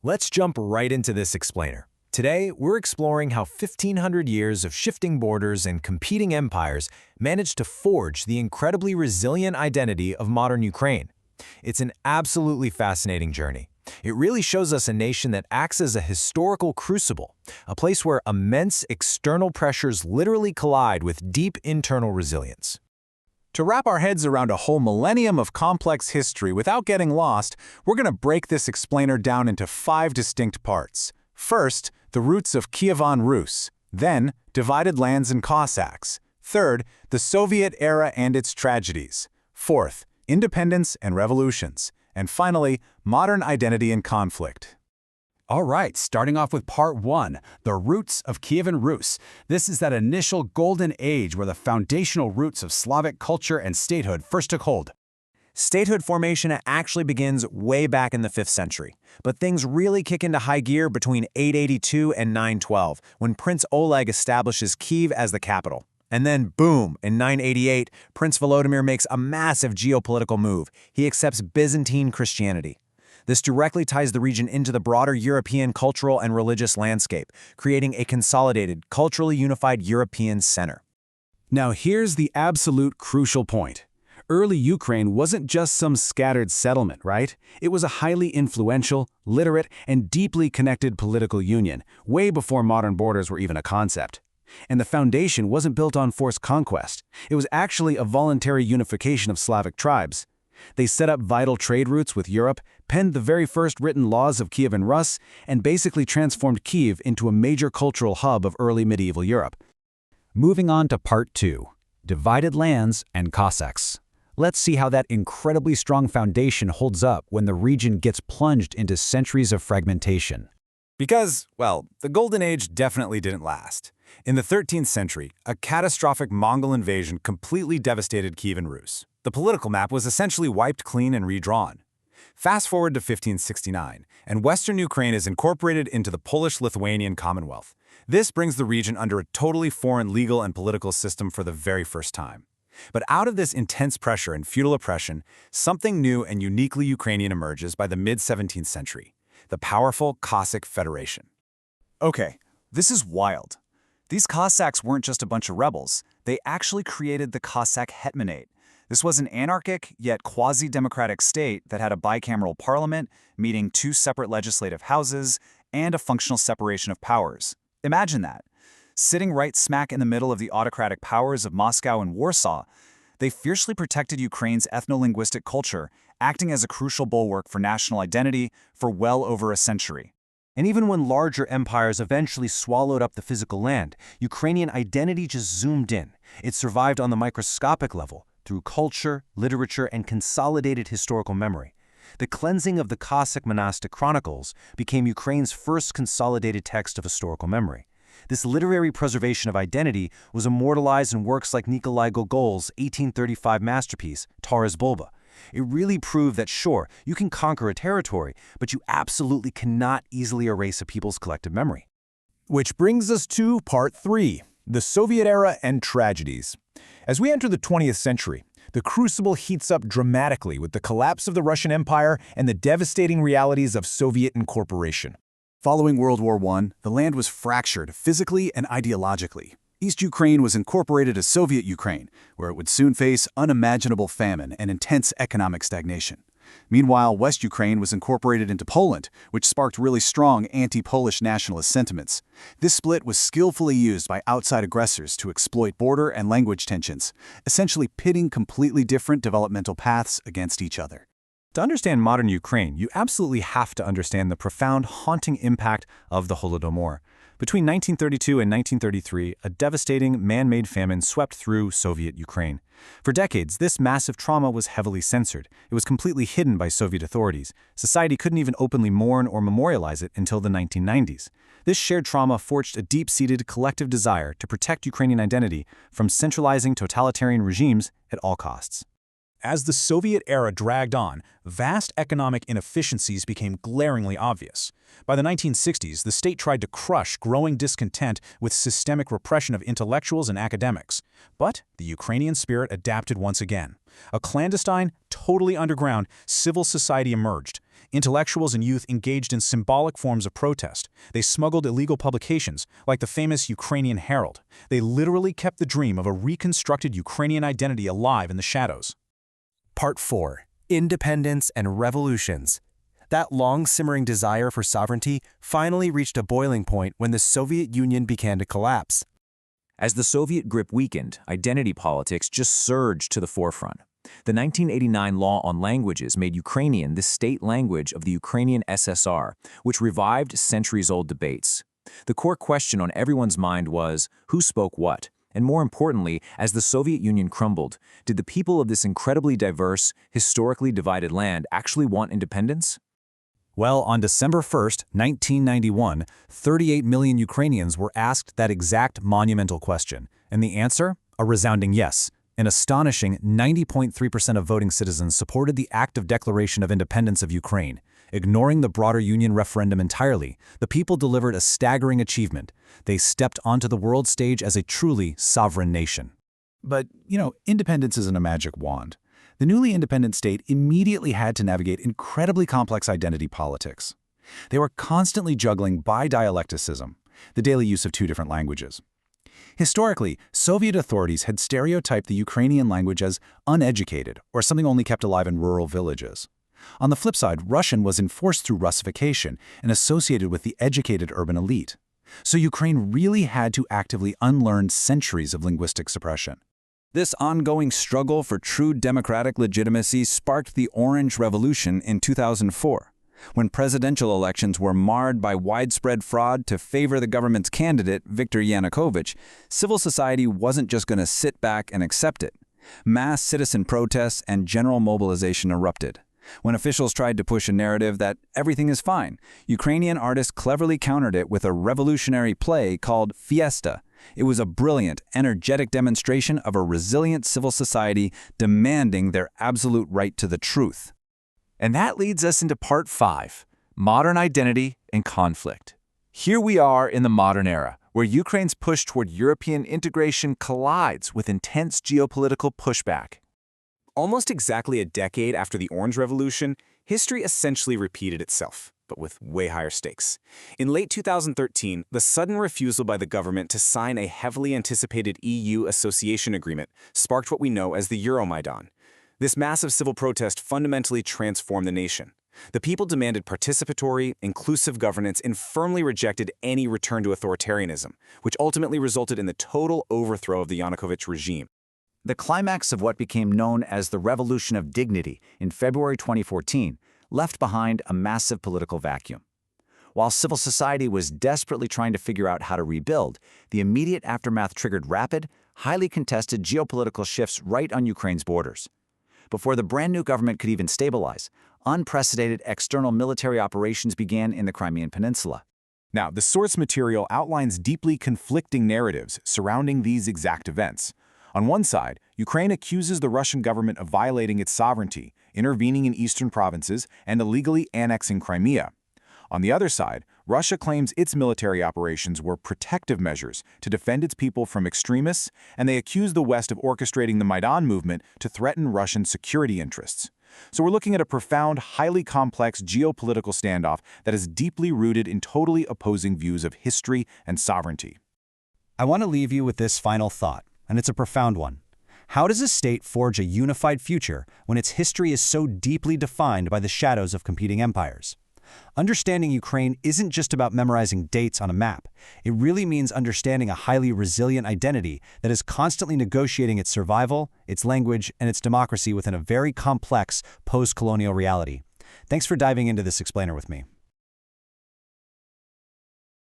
Let's jump right into this explainer. Today, we're exploring how 1,500 years of shifting borders and competing empires managed to forge the incredibly resilient identity of modern Ukraine. It's an absolutely fascinating journey. It really shows us a nation that acts as a historical crucible, a place where immense external pressures literally collide with deep internal resilience. To wrap our heads around a whole millennium of complex history without getting lost, we're going to break this explainer down into 5 distinct parts. First, the roots of Kievan Rus. Then, divided lands and Cossacks. Third, the Soviet era and its tragedies. Fourth, independence and revolutions. And finally, modern identity and conflict. All right, starting off with part 1, the roots of Kievan Rus. This is that initial golden age where the foundational roots of Slavic culture and statehood first took hold. Statehood formation actually begins way back in the 5th century, but things really kick into high gear between 882 and 912, when Prince Oleg establishes Kiev as the capital. And then, boom, in 988, Prince Holodomor makes a massive geopolitical move. He accepts Byzantine Christianity. This directly ties the region into the broader European cultural and religious landscape, creating a consolidated, culturally unified European center. Now here's the absolute crucial point. Early Ukraine wasn't just some scattered settlement, right? It was a highly influential, literate, and deeply connected political union, way before modern borders were even a concept. And the foundation wasn't built on forced conquest. It was actually a voluntary unification of Slavic tribes. They set up vital trade routes with Europe, penned the very first written laws of Kievan Rus, and basically transformed Kiev into a major cultural hub of early medieval Europe. Moving on to part 2, divided lands and Cossacks. Let's see how that incredibly strong foundation holds up when the region gets plunged into centuries of fragmentation. Because, well, the Golden Age definitely didn't last. In the 13th century, a catastrophic Mongol invasion completely devastated Kievan Rus. The political map was essentially wiped clean and redrawn. Fast forward to 1569, and Western Ukraine is incorporated into the Polish-Lithuanian Commonwealth. This brings the region under a totally foreign legal and political system for the very first time. But out of this intense pressure and feudal oppression, something new and uniquely Ukrainian emerges by the mid-17th century, the powerful Cossack Federation. Okay, this is wild. These Cossacks weren't just a bunch of rebels. They actually created the Cossack Hetmanate. This was an anarchic, yet quasi-democratic state that had a bicameral parliament, meeting 2 separate legislative houses, and a functional separation of powers. Imagine that. Sitting right smack in the middle of the autocratic powers of Moscow and Warsaw, they fiercely protected Ukraine's ethno-linguistic culture, acting as a crucial bulwark for national identity for well over a century. And even when larger empires eventually swallowed up the physical land, Ukrainian identity just zoomed in. It survived on the microscopic level, through culture, literature, and consolidated historical memory. The cleansing of the Cossack monastic chronicles became Ukraine's first consolidated text of historical memory. This literary preservation of identity was immortalized in works like Nikolai Gogol's 1835 masterpiece, Taras Bulba. It really proved that, sure, you can conquer a territory, but you absolutely cannot easily erase a people's collective memory. Which brings us to part 3, the Soviet era and tragedies. As we enter the 20th century, the crucible heats up dramatically with the collapse of the Russian Empire and the devastating realities of Soviet incorporation. Following World War I, the land was fractured physically and ideologically. East Ukraine was incorporated as Soviet Ukraine, where it would soon face unimaginable famine and intense economic stagnation. Meanwhile, West Ukraine was incorporated into Poland, which sparked really strong anti-Polish nationalist sentiments. This split was skillfully used by outside aggressors to exploit border and language tensions, essentially pitting completely different developmental paths against each other. To understand modern Ukraine, you absolutely have to understand the profound, haunting impact of the Holodomor. Between 1932 and 1933, a devastating man-made famine swept through Soviet Ukraine. For decades, this massive trauma was heavily censored. It was completely hidden by Soviet authorities. Society couldn't even openly mourn or memorialize it until the 1990s. This shared trauma forged a deep-seated collective desire to protect Ukrainian identity from centralizing totalitarian regimes at all costs. As the Soviet era dragged on, vast economic inefficiencies became glaringly obvious. By the 1960s, the state tried to crush growing discontent with systemic repression of intellectuals and academics. But the Ukrainian spirit adapted once again. A clandestine, totally underground civil society emerged. Intellectuals and youth engaged in symbolic forms of protest. They smuggled illegal publications, like the famous Ukrainian Herald. They literally kept the dream of a reconstructed Ukrainian identity alive in the shadows. Part 4. Independence and Revolutions. That long-simmering desire for sovereignty finally reached a boiling point when the Soviet Union began to collapse. As the Soviet grip weakened, identity politics just surged to the forefront. The 1989 Law on Languages made Ukrainian the state language of the Ukrainian SSR, which revived centuries-old debates. The core question on everyone's mind was, who spoke what? And more importantly, as the Soviet Union crumbled, did the people of this incredibly diverse, historically divided land actually want independence? Well, on December 1st, 1991, 38 million Ukrainians were asked that exact monumental question. And the answer? A resounding yes. An astonishing 90.3% of voting citizens supported the act of declaration of independence of Ukraine. Ignoring the broader Union referendum entirely, the people delivered a staggering achievement. They stepped onto the world stage as a truly sovereign nation. But, independence isn't a magic wand. The newly independent state immediately had to navigate incredibly complex identity politics. They were constantly juggling bi-dialecticism, the daily use of two different languages. Historically, Soviet authorities had stereotyped the Ukrainian language as uneducated or something only kept alive in rural villages. On the flip side, Russian was enforced through Russification and associated with the educated urban elite. So Ukraine really had to actively unlearn centuries of linguistic suppression. This ongoing struggle for true democratic legitimacy sparked the Orange Revolution in 2004. When presidential elections were marred by widespread fraud to favor the government's candidate, Viktor Yanukovych, civil society wasn't just going to sit back and accept it. Mass citizen protests and general mobilization erupted. When officials tried to push a narrative that everything is fine, Ukrainian artists cleverly countered it with a revolutionary play called Fiesta. It was a brilliant, energetic demonstration of a resilient civil society demanding their absolute right to the truth. And that leads us into Part 5, Modern Identity and Conflict. Here we are in the modern era, where Ukraine's push toward European integration collides with intense geopolitical pushback. Almost exactly a decade after the Orange Revolution, history essentially repeated itself, but with way higher stakes. In late 2013, the sudden refusal by the government to sign a heavily anticipated EU association agreement sparked what we know as the Euromaidan. This massive civil protest fundamentally transformed the nation. The people demanded participatory, inclusive governance and firmly rejected any return to authoritarianism, which ultimately resulted in the total overthrow of the Yanukovych regime. The climax of what became known as the Revolution of Dignity in February 2014 left behind a massive political vacuum. While civil society was desperately trying to figure out how to rebuild, the immediate aftermath triggered rapid, highly contested geopolitical shifts right on Ukraine's borders. Before the brand-new government could even stabilize, unprecedented external military operations began in the Crimean Peninsula. Now, the source material outlines deeply conflicting narratives surrounding these exact events. On one side, Ukraine accuses the Russian government of violating its sovereignty, intervening in eastern provinces, and illegally annexing Crimea. On the other side, Russia claims its military operations were protective measures to defend its people from extremists, and they accuse the West of orchestrating the Maidan movement to threaten Russian security interests. So we're looking at a profound, highly complex geopolitical standoff that is deeply rooted in totally opposing views of history and sovereignty. I want to leave you with this final thought, and it's a profound one. How does a state forge a unified future when its history is so deeply defined by the shadows of competing empires? Understanding Ukraine isn't just about memorizing dates on a map. It really means understanding a highly resilient identity that is constantly negotiating its survival, its language, and its democracy within a very complex post-colonial reality. Thanks for diving into this explainer with me.